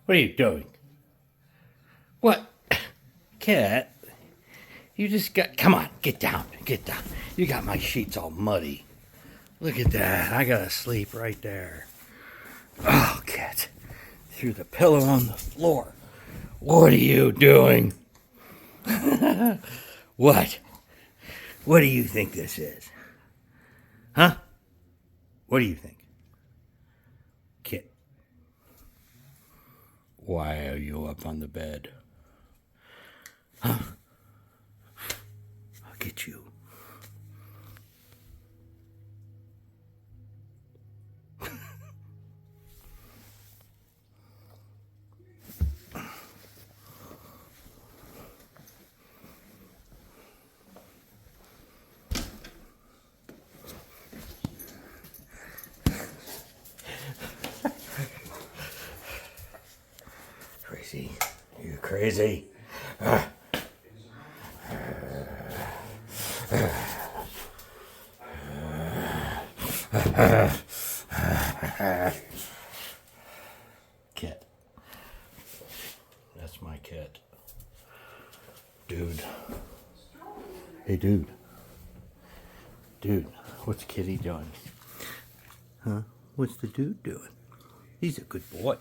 What are you doing? What? Cat, you just got... Come on, get down, get down. You got my sheets all muddy. Look at that. I gotta sleep right there. Oh, Cat. Threw the pillow on the floor. What are you doing? What? What do you think this is? Huh? What do you think? Kit, why are you up on the bed? Huh? I'll get you. Crazy. You crazy? Kit. That's my kit. Dude. Hey, dude. Dude, what's Kitty doing? Huh? What's the dude doing? He's a good boy.